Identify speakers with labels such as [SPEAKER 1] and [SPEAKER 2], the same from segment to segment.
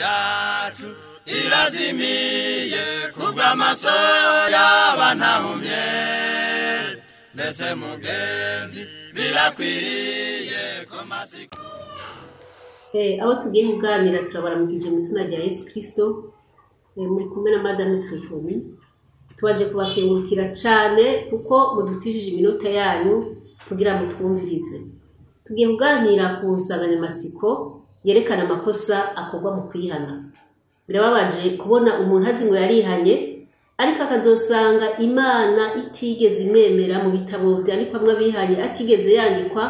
[SPEAKER 1] yacu irazimiye kubw'amaso y'abantahumye mbese mugenzi birakwiriye ko masiko
[SPEAKER 2] abo tugiye kuganira turabaramukije mu izina rya Yesu Kristo muri kumwe na Madame Trifoni tubaje kubakengurukira cyane kuko mudutishije iminota yanyu kugira ngo twumvirize. Tugiye kuganira ku nsanganyamatsiko yerekana amakosa akorwa mu kwihana. Birababaje kubona umuntu azi ngo yarihanye ariko akazosanga Imana itigeze imwemera mu bitabo byandikwamwe abihanye atigeze yandikwa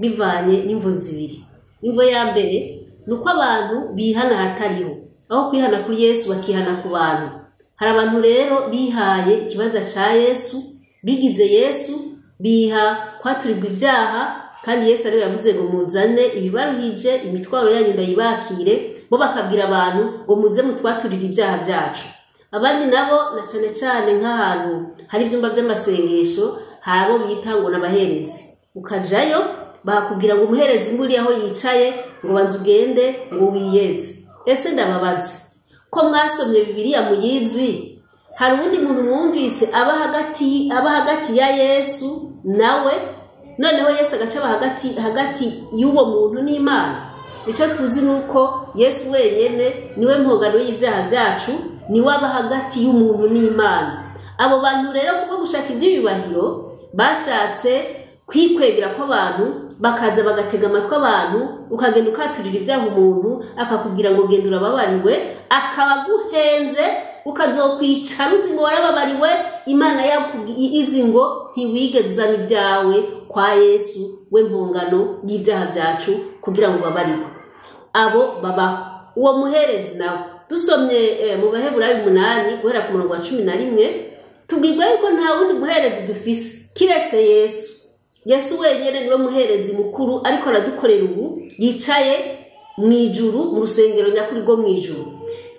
[SPEAKER 2] bivanye n'imvo zibiri. Imvo ya mbere nuko abantu bihana hatariho, aho kwihana kuri Yesu bakihana ku bantu. Hari abantu rero bihaye ikibanza ca Yesu, bigize Yesu, biha kwaturirwa ivyaha, kandi Yesu ariwe yavuze ngo muzane ibibaruhije imitwaro yanyu ndayibakire, bo bakabwira abantu ngo muze mutwaturire ivyaha vyacu. Abandi nabo na cane cane nk'ahantu hari ivyumba vy'amasengesho habo bita ngo n'abaherezi, ukajayo bakubwira ngo umuherezi mburi aho yicaye ngo banze ugende ngo wiyeze. Ese ndababaza ko mwasomye Bibiliya muyizi, hari undi muntu mwumvise aba hagati ya Yesu nawe, noneho Yesu agaca hagati y'uwo muntu n'Imana? Icyo tuzi nuko Yesu wenyene niwe mpongano y'ivyaha vyacu, niwe aba hagati y'umuntu n'Imana. Abo bantu rero kuko gushaka ivy'ibibahiro bashatse kwikwegera kw'abantu, bakaza bagatega amatwi abantu, ukagenda ukaturira ivyaha umuntu akakubwira ngo genda urababariwe, akabaguhenze ukazokwica uzi ngo warababariwe. Imana izi ngo ntiwigeze uzana ibyawe kwa Yesu we mpongano y'ivyaha vyacu kugira ngo babarirwe. Abo baba uwo muherezi nawe dusomye mu Baheburayo 8 guhera ku murongo wa 11 tubwirwa yuko nta wundi muherezi dufise kiretse Yesu. Yesu wenyene niwe muherezi mukuru ariko aradukorera ubu, yicaye mwijuru mu rusengero nyakuri rwo mwijuru.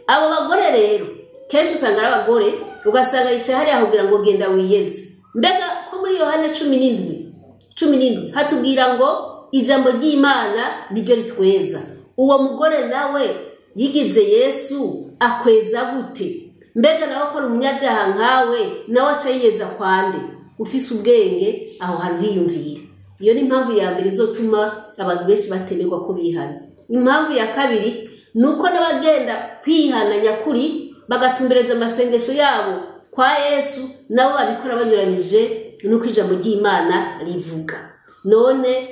[SPEAKER 2] Abo bagore rero kenshi usanga ari abagore, ugasanga yicaye hariya kugira ngo genda wiyeze. Mbega ko muri Yohana 17 hatubwira ngo ijambo ry'Imana niryo ritweza. Uwo mugore nawe yigize Yesu akweza gute? Mbega nawe ko umunyabyaha nkawe nawe aca yiyeza kwande? Ufise ubwenge aho hantu hiyumvira. Iyo ni impamvu ya mbere izotuma abantu benshi batemerwa ko bihana. Impamvu ya kabiri nuko n'abagenda kwihana nyakuri bagatumbereza amasengesho yabo kwa Yesu, nabo babikora banyuranyije nuko ijambo ry'Imana rivuga. None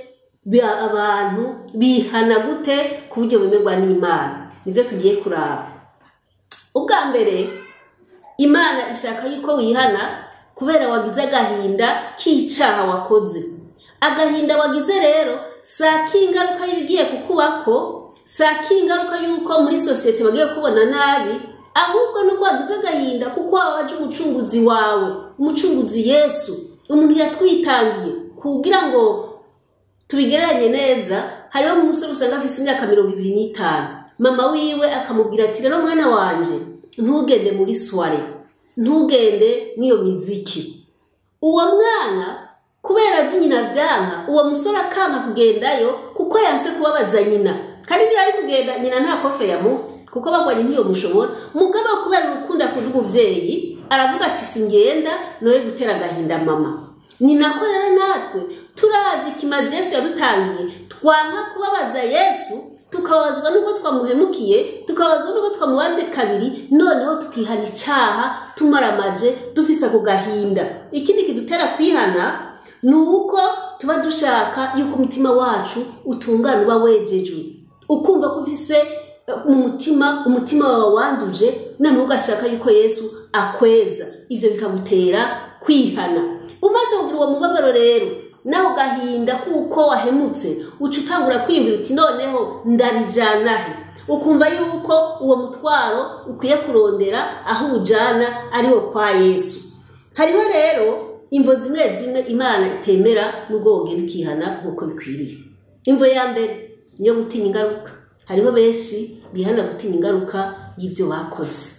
[SPEAKER 2] abantu bihana gute ku buryo bemerwa n'Imana? Nivyo tugiye kuraba. Ubwa mbere Imana ishaka yuko wihana kubera wagize agahinda k'icaha wakoze. Agahinda wagize rero sakingaruka yibigiye kukubako, sakingaruka yuko muri societe bagiye kubona nabi, ahubwo nuko wagize agahinda kuko wabaje umucunguzi wawe, umucunguzi Yesu, umuntu yatwitangiye kugira ngo tubigeranye neza. Hariho umusore usanga afise imyaka 25, mama wiwe akamubwira ati rero mwana wanje ntugende muri soirée, ntugende n'iyo miziki. Uwo mwana kubera azi nyina vyanka, uwo musore akanka kugendayo kuko yanse kubabaza nyina, kandi niyo ari kugenda nyina nta kofe yamuha kuko bagwanye ntiyo mushobora. Mugabo kubera urukunda kuvuga umuvyeyi aravuga ati singenda noye gutera agahinda mama. Ni nako rero natwe turazi kimaze Yesu yadutangiye, twanka kubabaza Yesu, tukabazwa nuko twamuhemukiye, tukabazwa nuko twamubaze kabiri, noneho tukihana icaha tumaramaje dufise ako gahinda. Ikindi kidutera kwihana nuko tuba dushaka yuko umutima wacu utungana uba wejejwe, ukumva ko ufise umutima wawe wanduje, noneho ugashaka yuko Yesu akweza. Ivyo bikagutera kwihana. Umaze kugira uwo mubabaro rero naho gahinda kuko wahemutse, ucutangura kwiyumvira uti noneho ndabijana he? Ukumva yuko uwo mutwaro ukwiye kurondera aho ujana ariho kwa Yesu. Hariho rero imvo zimwe Imana itemera nubwo wogenda ukihana nkuko bikwiriye. Imvo ya mbere niyo gutinya ingaruka. Hariho benshi bihana gutinya ingaruka y'ivyo bakoze.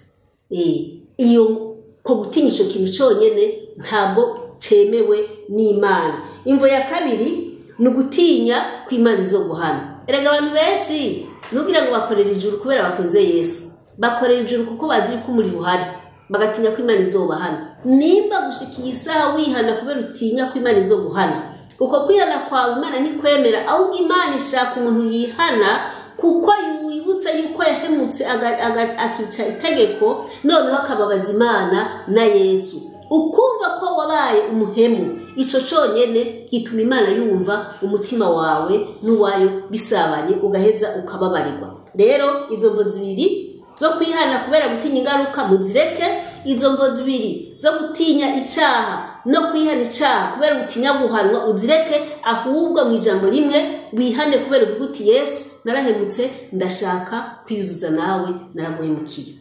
[SPEAKER 2] Iyo ko gutinya ico kintu cyonyene ntabwo cemewe n'Imana. Imvo ya kabiri ni ugutinya kw'Imana izoguhana. Erega abantu benshi nugira ngo bakorera ijuru kubera bakunze Yesu, bakorera ijuru kuko bazi ko umuriro uhari, bagatinya ko Imana izobahana. Nimba gushikiye isaha wihana kubera utinya ko Imana izoguhana, uko kwihana kwawe Imana ntikwemera, ahubwo Imana ishaka umuntu yihana kuko yibutsa yuko yahemutse akica itegeko, noneho akababaza Imana na Yesu. Ukumva ko wabaye umuhemu, ico cyonyene gituma Imana yumva umutima wawe n'uwayo bisabanye, ugaheza ukababarirwa. Rero izo mvo zibiri zo kwihana kubera gutinya ingaruka muzireke, izo mvo zibiri zo gutinya icyaha no kwihana icyaha kubera gutinya guhanwa uzireke, ahubwo mu ijambo rimwe wihane kubera uvuga uti Yesu narahemutse, ndashaka kwiyuzuza nawe, naraguhemukiye.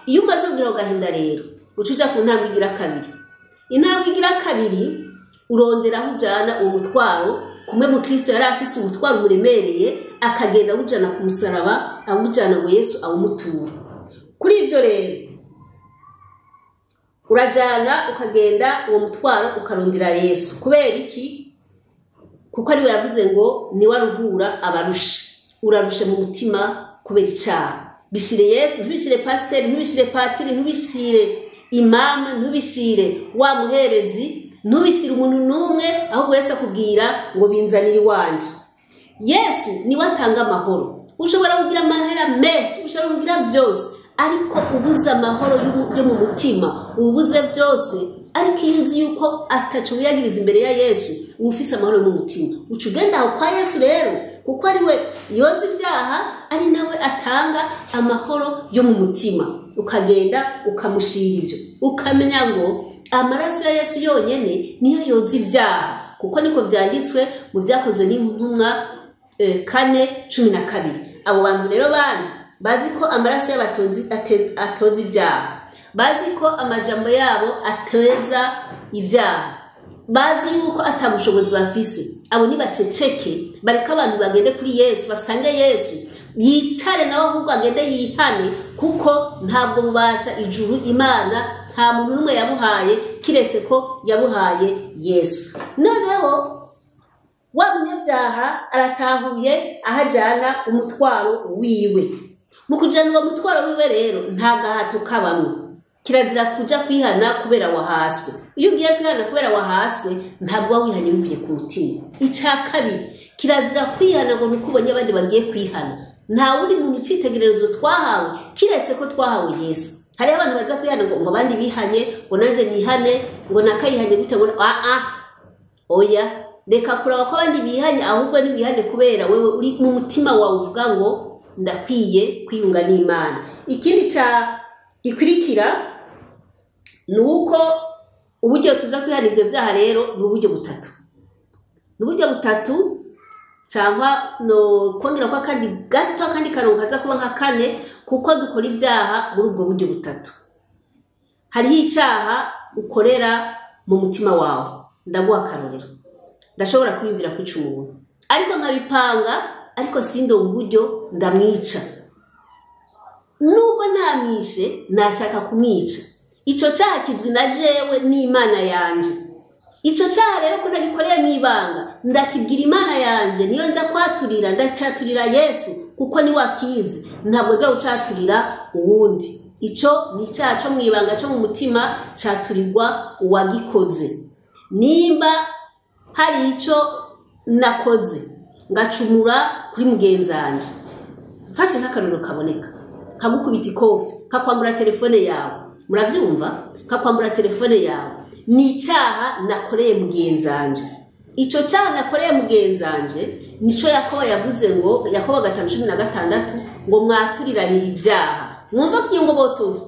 [SPEAKER 2] Iyo umaze kugira gahinda rero ucuja ku ntambwe igira kabiri. Intambwe igira kabiri urondera aho ujana uwo mutwaro, kumwe mu Kristo yari afise umutwaro muremereye, akagenda awujana ku musaraba, awujana ngo Yesu awumutura. Kuri ivyo rero urajana ukagenda uwo mutwaro ukarondera Yesu. Kubera iki? Kuko ari we yavuze ngo ni waruhura abarusha. Urarusha mu mutima kubera icyaha. Bishire Yesu, ntubishire pasiteri, ntubishire patiri, ntubishire imama, ntubishire wa muherezi, ntubishire umuntu n'umwe, ahubwo Yesu akubwira ngo binzanire iwanje. Yesu ni watanga amahoro. Ushobora kugira amahera menshi, ushobora kugira byose, ariko ubuze amahoro yo mu mutima, ubuze byose, ariko iyo uzi yuko ataco wiyagiriza imbere ya Yesu, ufise amahoro mu mutima, ucugenda aho kwa Yesu rero, kuko ari we yoza ibyaha, ari nawe atanga amahoro yo mu mutima. Ukagenda ukamushira ivyo, ukamenya ngo amaraso ya Yesu yonyene niyo yoza ibyaha, kuko niko byanditswe mu byakozwe n'intumwa 4:12. Abo bantu rero bana bazi ko amaraso y'abatonzi atoza ibyaha, bazi ko amajambo yabo ateza ibyaha, bazi yuko atabushobozi bafise. Abo ni baceceke, bareka abantu bagende kuri Yesu, basange Yesu, yicare nawe ahubwo agende yihane, kuko ntabwo bubasha ijuru Imana nta muntu n'umwe yabuhaye kiretse ko yabuhaye Yesu. Noneho wa munyabyaha aratahuye ahajana umutwaro wiwe. Mu kujana uwo mutwaro wiwe rero nta gahato kabamwe. Kirazira kuja kwihana kubera wahaswe. Iyo ugiye kwihana kubera wahaswe ntabwo wihanye bivuye ku mutima. Icya kabiri, kirazira kwihana ngo nukubonye abandi bagiye kwihana. Nta wundi muntu citegererezo twahawe kiretse ko twahawe Yesu. Hari abantu baza kwihana ngo abandi bihanye, ngo nanje nihane, ngo nakayihanye bite ngo oya, reka kuraba ko abandi bihanye, ahubwo ni bihane kubera wewe uri mu mutima wawe uvuga ngo ndakwiye kwiyunga n'Imana. Ikindi ca gikurikira nuko uburyo tuza kwihana ibyo byaha rero ni uburyo butatu. Nuburyo butatu cyangwa no kongera kwa kandi gato kandi karonkaza kuba nka kane, kuko dukora ibyaha muri ubwo buryo butatu. Hariho icyaha ukorera mu mutima wawe. Ndaguha akarorero. Ndashobora kwiyumvira kwica umuntu, ariko nkabipanga, ariko sindo uburyo ndamwica. Nubwo namwishe nashaka kumwica, ico cyaha kizwi na jewe n'Imana yanje. Ico cyaha rero ko nagikoreye mu ibanga, ndakibwira Imana yanje, niyo nja kwaturira, ndacaturira Yesu kuko ni wakizi, ntabwo za ucaturira uwundi. Ico ni cyaha cyo mu ibanga cyo mu mutima, caturirwa uwagikoze. Nimba hari ico nakoze ngacumura kuri mugenzanje, fashe nk'akaruro kaboneka, nkagukubita ikofi, nkakwambura telefone yawe, muravyumva, nkakwambura telefone yawe, ni icyaha nakoreye mugenzanje. Ico cyaha nakoreye mugenzanje nico Yakobo yavuze ngo, Yakobo 5:16, ngo mwaturiranira ibyaha. Mwumva ko ngo botuze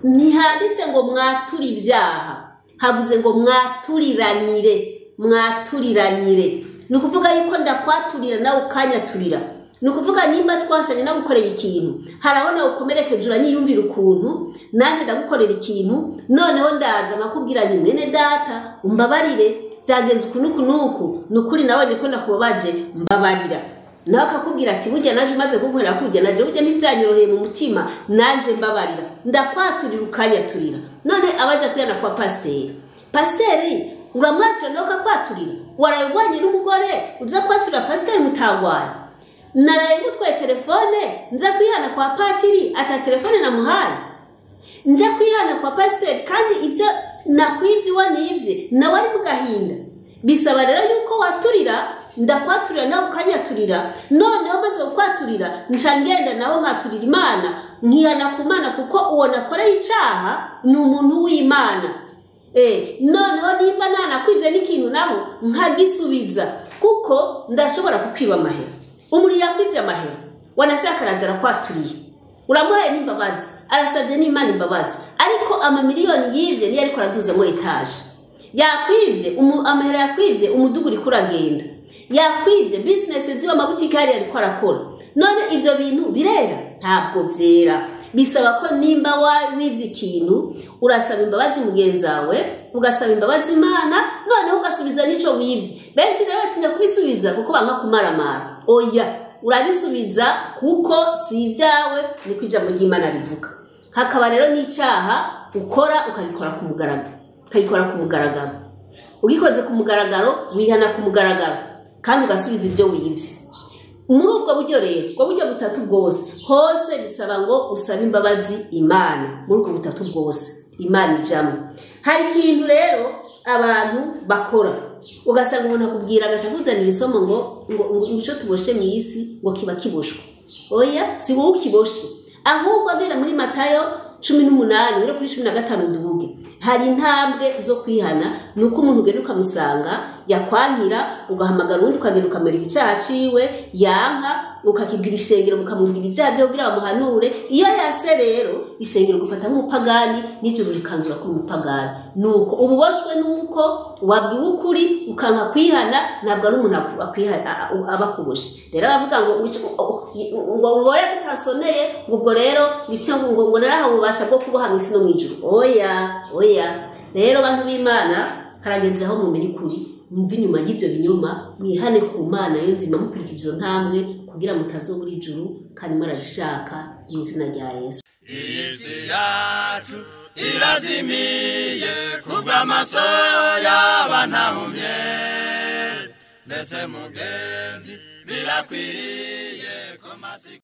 [SPEAKER 2] ntihanditse ngo mwatura ibyaha, havuze ngo mwaturiranire. Ni ukuvuga yuko ndakwaturira nawe ukanyaturira. Ni ukuvuga nimba twashanye nagukoreye ikintu, harabona ukomerekeje uranyiyumvira ukuntu, naje ndagukorera ikintu, noneho ndaza nakubwira nti mwene data umbabarire, byagenze ukunuku, nukuri nawe niko ndakubabaje, mbabarira. Nawe akakubwira ati burya naje umaze kuguhera kujya naje burya ntivyanyoroheye mu mutima, naje mbabarira, ndakwaturira ukanyaturira. None abaje kwiyana kwa pasiteri uramwatira no kakwaturira, warayugwanye n'umugore uza kwaturira pasiteri mutagwaye. naraye gutwaye telefone nza kwihana kwa patiri ata telefone namuhaye, nje kwihana kwa pasiteri kandi ibyo nakwivye wanivye nawe ari mugahinda. Bisaba rero yuko waturira, ndakwaturira nawe ukanyaturira, noneho maze ukwaturira nca ngenda naho nkaturira Imana, nkihana ku Mana kuko uwo nakoreye icyaha ni umuntu w'Imana. Noneho nimba nanakwivye n'ikintu naho nkagisubiza kuko ndashobora kukwiba amahera. Umuri yakwivye amahera wanashaka arajara kwaturiye, uramuhaye n'imbabazi, arasabye n'Imana imbabazi, ariko amamiliyoni yivye niyo ariko araduza mu etage. Yakwivye amahera, yakwivye umudugu uri kuragenda, yakwivye business ziwa mabutike hari ariko arakora. None ivyo bintu birera? Ntabwo vyera. Bisaba ko nimba wivye ikintu urasaba imbabazi mugenzi wawe, ugasaba imbabazi Imana, noneho ugasubiza nico wivye. Benshi rero batinya kubisubiza kuko banga kumaramara. Oya, urabisubiza kuko si ivyawe, ni kwijambo ry'Imana rivuga. Hakaba rero n'icyaha ukora ukagikora ku mugaragaro, ukagikora ku mugaragaro. Ugikoze ku mugaragaro wihana ku mugaragaro kandi ugasubiza ibyo wivye. Muri ubwo buryo rero, ubwo buryo butatu bwose hose bisaba ngo usabe imbabazi Imana. Muri ubwo butatu bwose Imana ijamo. Hari ikintu rero abantu bakora ugasanga umuntu akubwira agaca kuzanira isomo ngo ico tuboshe mu isi ngo kiba kiboshwe. Oya, si wowe ukiboshe, ahubwo abera muri Matayo 18 rero kuri 15 duhuge hari intambwe zo kwihana. Nuko umuntu ugenda ukamusanga yakwangira, ugahamagara undi ukagenda ukamereka icyaha ciwe, yanka ukakibwira ishengero mukamubwira ibyaha byo kugira bamuhanure. Iyo yase rero ishengero gufata nk'umupagani n'ijuru rikanzura ko umupagani. Nuko ububoshwe nuko wabwiwe ukuri ukanka kwihana, ntabwo ari umuntu akwihana abakuboshe. Rero bavuga ngo wowe utasoneye ubwo rero bice ngo narahawe ubasha bwo kuboha mu isi no mu ijuru. Oya rero bantu b'Imana harageze aho mumenya ukuri, mumva inyuma y'ibyo binyoma, mwihane ku Mana yo nzima mukurikije ntambwe kugira mutazobura ijuru kandi marabishaka mu izina rya Yesu.
[SPEAKER 1] Isi yacu irazimiye kubw'amaso y'abantahumye, mbese mugenzi birakwiriye